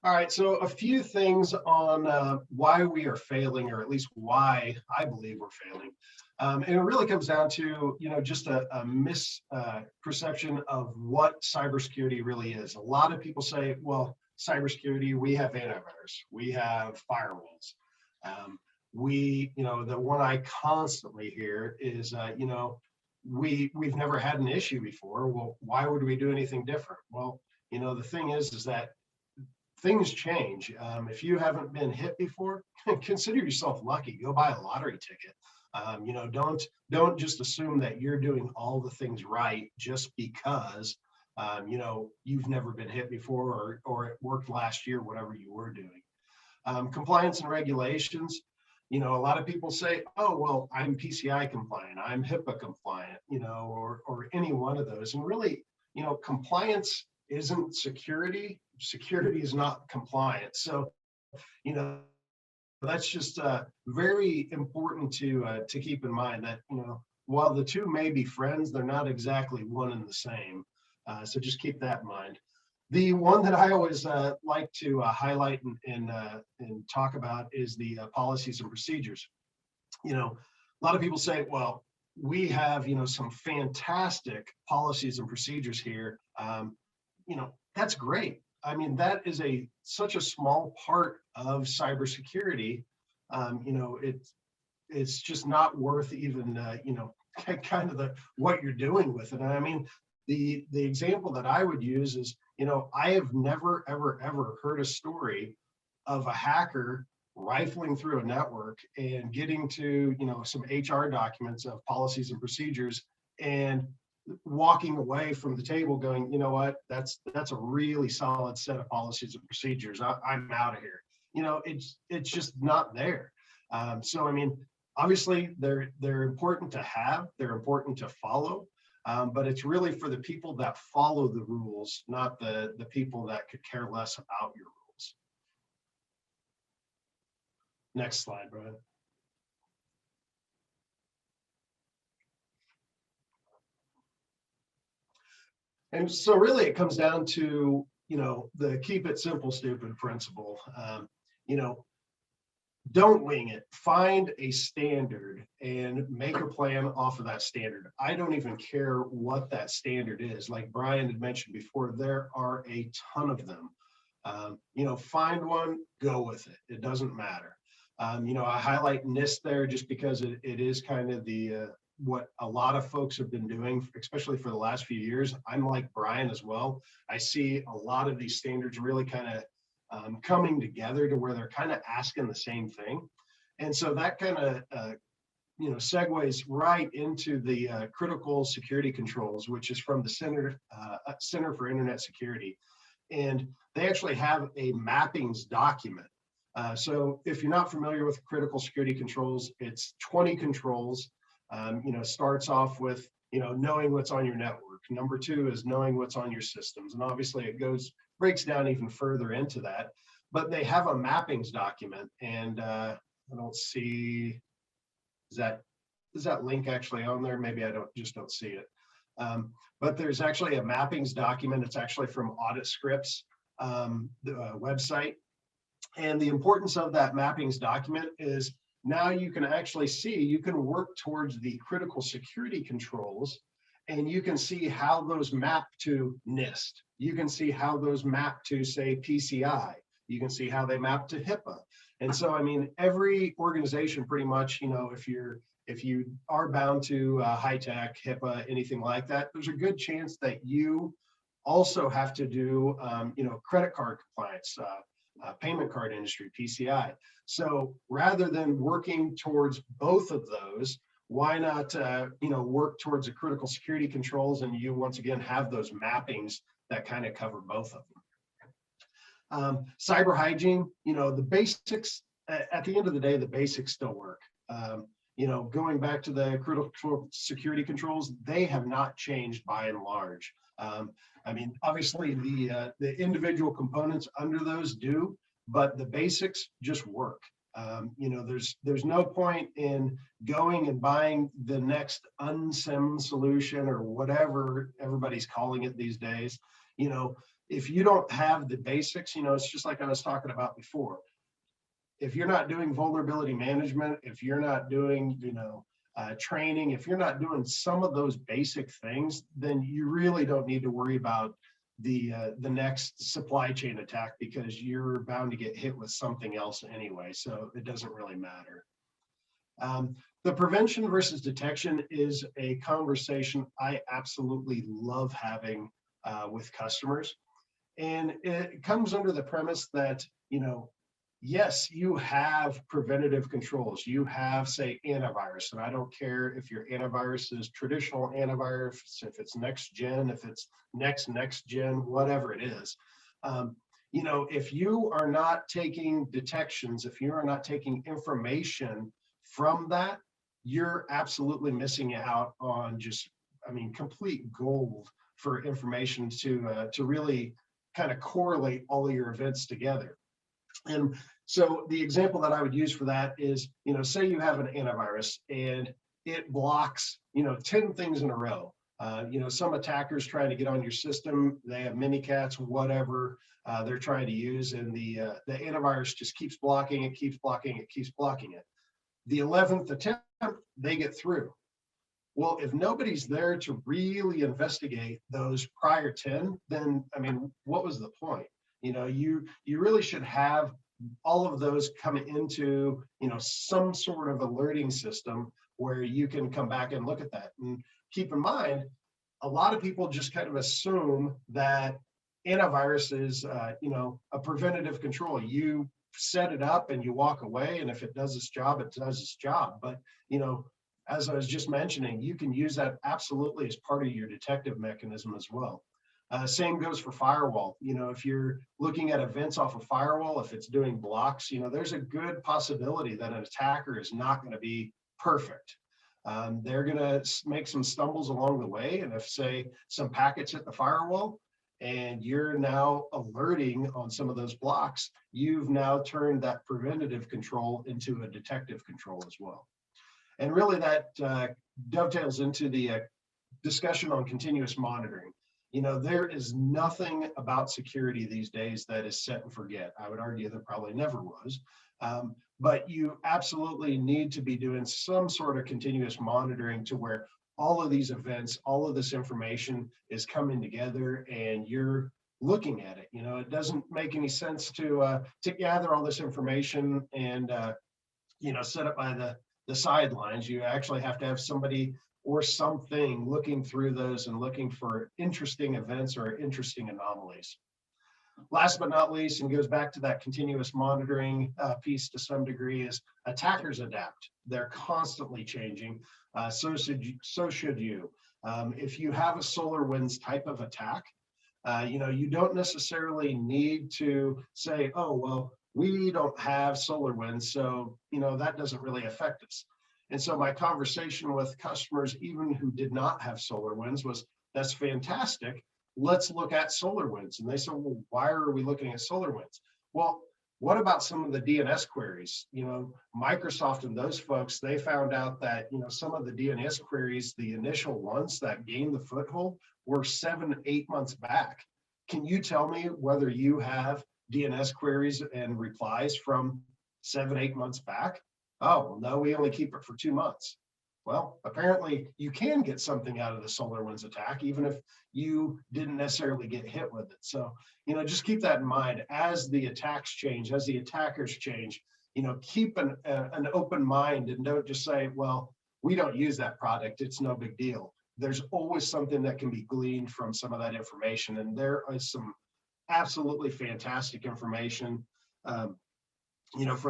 All right, so a few things on why we are failing, or at least why I believe we're failing. And it really comes down to, just a misperception of what cybersecurity really is. A lot of people say, well, cybersecurity, we have antivirus, we have firewalls. The one I constantly hear is, we've never had an issue before. Well, why would we do anything different? Well, the thing is that things change. If you haven't been hit before, consider yourself lucky. Go buy a lottery ticket. Don't just assume that you're doing all the things right just because you've never been hit before, or it worked last year, whatever you were doing. Compliance and regulations. A lot of people say, oh, well, I'm PCI compliant, I'm HIPAA compliant, or any one of those. And really, compliance isn't security. Security is not compliance. So, that's just very important to keep in mind that, while the two may be friends, they're not exactly one and the same. So just keep that in mind. The one that I always like to highlight and talk about is the policies and procedures. A lot of people say, well, we have, some fantastic policies and procedures here. That's great. I mean, that is such a small part of cybersecurity. It's just not worth even, kind of what you're doing with it. And I mean, the example that I would use is, I have never, ever heard a story of a hacker rifling through a network and getting to, some HR documents of policies and procedures and walking away from the table going, you know what, that's a really solid set of policies and procedures. I'm out of here. It's just not there. So, I mean, obviously they're important to have, they're important to follow, but it's really for the people that follow the rules, not the people that could care less about your rules. Next slide, Brian. And so really it comes down to, the keep it simple, stupid principle. Don't wing it. Find a standard and make a plan off of that standard. I don't even care what that standard is. Like Brian had mentioned before, there are a ton of them. Find one, go with it. It doesn't matter. I highlight NIST there just because it is kind of the what a lot of folks have been doing, especially for the last few years. I'm like Brian as well. I see a lot of these standards really kind of coming together to where they're kind of asking the same thing. And so that kind of, segues right into the critical security controls, which is from the Center for Internet Security. And they actually have a mappings document. So if you're not familiar with critical security controls, it's 20 controls. Starts off with, knowing what's on your network. Number 2 is knowing what's on your systems. And obviously it breaks down even further into that, but they have a mappings document. And I don't see, is that link actually on there? Maybe I don't see it. But there's actually a mappings document. It's actually from Audit Scripts, the website. And the importance of that mappings document is now you can actually see, you can work towards the critical security controls, and you can see how those map to NIST. You can see how those map to, say, PCI. You can see how they map to HIPAA. And so, I mean, every organization pretty much, if you are bound to high tech, HIPAA, anything like that, there's a good chance that you also have to do, credit card compliance, payment card industry, PCI. So rather than working towards both of those, why not, work towards the critical security controls, and you once again have those mappings that kind of cover both of them. Cyber hygiene, the basics, at the end of the day, the basics still work. Going back to the critical security controls, they have not changed by and large. I mean, obviously the individual components under those do, but the basics just work. There's no point in going and buying the next unsim solution or whatever everybody's calling it these days. If you don't have the basics, it's just like I was talking about before. If you're not doing vulnerability management, if you're not doing, training, if you're not doing some of those basic things, then you really don't need to worry about the next supply chain attack, because you're bound to get hit with something else anyway. So it doesn't really matter. The prevention versus detection is a conversation I absolutely love having with customers. And it comes under the premise that, yes, you have preventative controls. You have, say, antivirus, and I don't care if your antivirus is traditional antivirus, if it's next gen, if it's next gen, whatever it is. If you are not taking detections, if you are not taking information from that, you're absolutely missing out on complete gold for information to really kind of correlate all of your events together. And so the example that I would use for that is, say you have an antivirus and it blocks, 10 things in a row. Some attackers trying to get on your system, they have mimikatz, whatever they're trying to use, and the antivirus just keeps blocking it, keeps blocking it, keeps blocking it. The 11th attempt, they get through. Well, if nobody's there to really investigate those prior 10, then, what was the point? You really should have all of those come into, some sort of alerting system where you can come back and look at that. And keep in mind, a lot of people just kind of assume that antivirus is, a preventative control. You set it up and you walk away, and if it does its job, it does its job. But, as I was just mentioning, you can use that absolutely as part of your detective mechanism as well. Same goes for firewall. If you're looking at events off a firewall, if it's doing blocks, there's a good possibility that an attacker is not going to be perfect. They're going to make some stumbles along the way. And if, say, some packets hit the firewall and you're now alerting on some of those blocks, you've now turned that preventative control into a detective control as well. And really that dovetails into the discussion on continuous monitoring. There is nothing about security these days that is set and forget. I would argue there probably never was. But you absolutely need to be doing some sort of continuous monitoring to where all of these events, all of this information is coming together and you're looking at it. It doesn't make any sense to gather all this information and set it by the sidelines. You actually have to have somebody or something looking through those and looking for interesting events or interesting anomalies. Last but not least, and goes back to that continuous monitoring piece to some degree, is attackers adapt. They're constantly changing. So should you. If you have a SolarWinds type of attack, you don't necessarily need to say, oh, well, we don't have SolarWinds, so that doesn't really affect us. And so my conversation with customers, even who did not have SolarWinds, was, that's fantastic. Let's look at SolarWinds. And they said, well, why are we looking at SolarWinds? Well, what about some of the DNS queries? Microsoft and those folks, they found out that, some of the DNS queries, the initial ones that gained the foothold, were 7-8 months back. Can you tell me whether you have DNS queries and replies from 7-8 months back? Oh, well, no, we only keep it for 2 months. Well, apparently you can get something out of the SolarWinds attack, even if you didn't necessarily get hit with it. So, just keep that in mind as the attacks change, as the attackers change, keep an open mind and don't just say, well, we don't use that product, it's no big deal. There's always something that can be gleaned from some of that information. And there is some absolutely fantastic information, from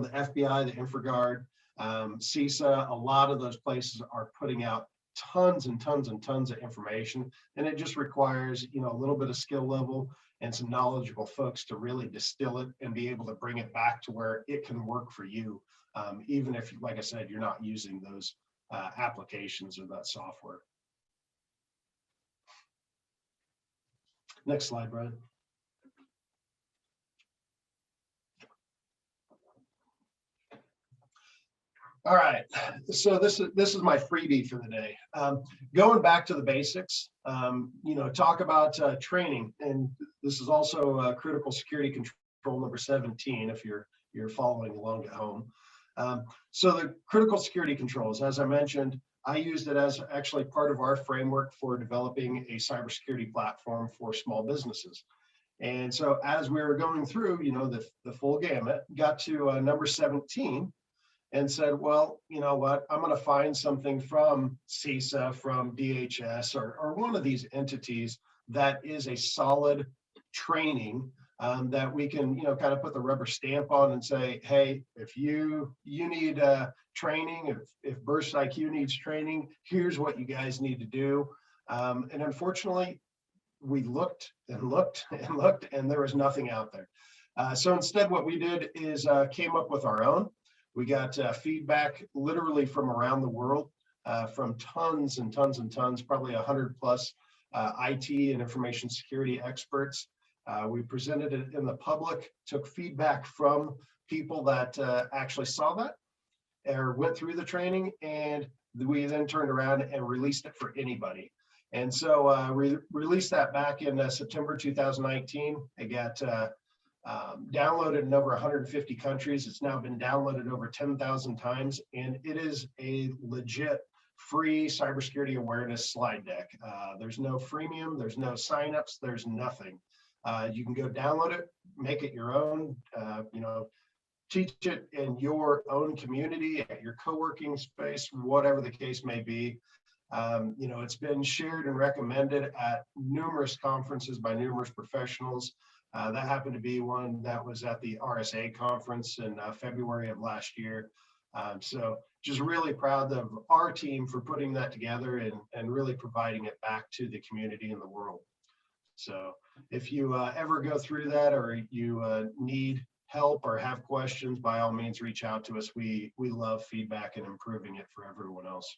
the FBI, the InfraGard, CISA. A lot of those places are putting out tons and tons and tons of information, and it just requires a little bit of skill level and some knowledgeable folks to really distill it and be able to bring it back to where it can work for you, even if, like I said, you're not using those applications or that software. Next slide, Brian. All right. So this is my freebie for the day. Going back to the basics, talk about training, and this is also critical security control number 17. If you're following along at home. So the critical security controls, as I mentioned, I used it as actually part of our framework for developing a cybersecurity platform for small businesses. And so as we were going through, the full gamut, got to number 17 and said, well, you know what, I'm going to find something from CISA, from DHS, or one of these entities that is a solid training that we can, kind of put the rubber stamp on and say, hey, if you need training, if Burst IQ needs training, here's what you guys need to do. And unfortunately, we looked and looked and looked, and there was nothing out there. So instead, what we did is came up with our own. We got feedback literally from around the world, from tons and tons and tons, probably 100 plus IT and information security experts. We presented it in the public, took feedback from people that actually saw that or went through the training, and we then turned around and released it for anybody. And so we released that back in September 2019. It got downloaded in over 150 countries. It's now been downloaded over 10,000 times, and it is a legit free cybersecurity awareness slide deck. There's no freemium, there's no signups, there's nothing. You can go download it, make it your own, teach it in your own community, at your co-working space, whatever the case may be. It's been shared and recommended at numerous conferences by numerous professionals. That happened to be one that was at the RSA conference in February of last year. So just really proud of our team for putting that together and really providing it back to the community and the world. So if you ever go through that, or you need help or have questions, by all means, reach out to us. We love feedback and improving it for everyone else.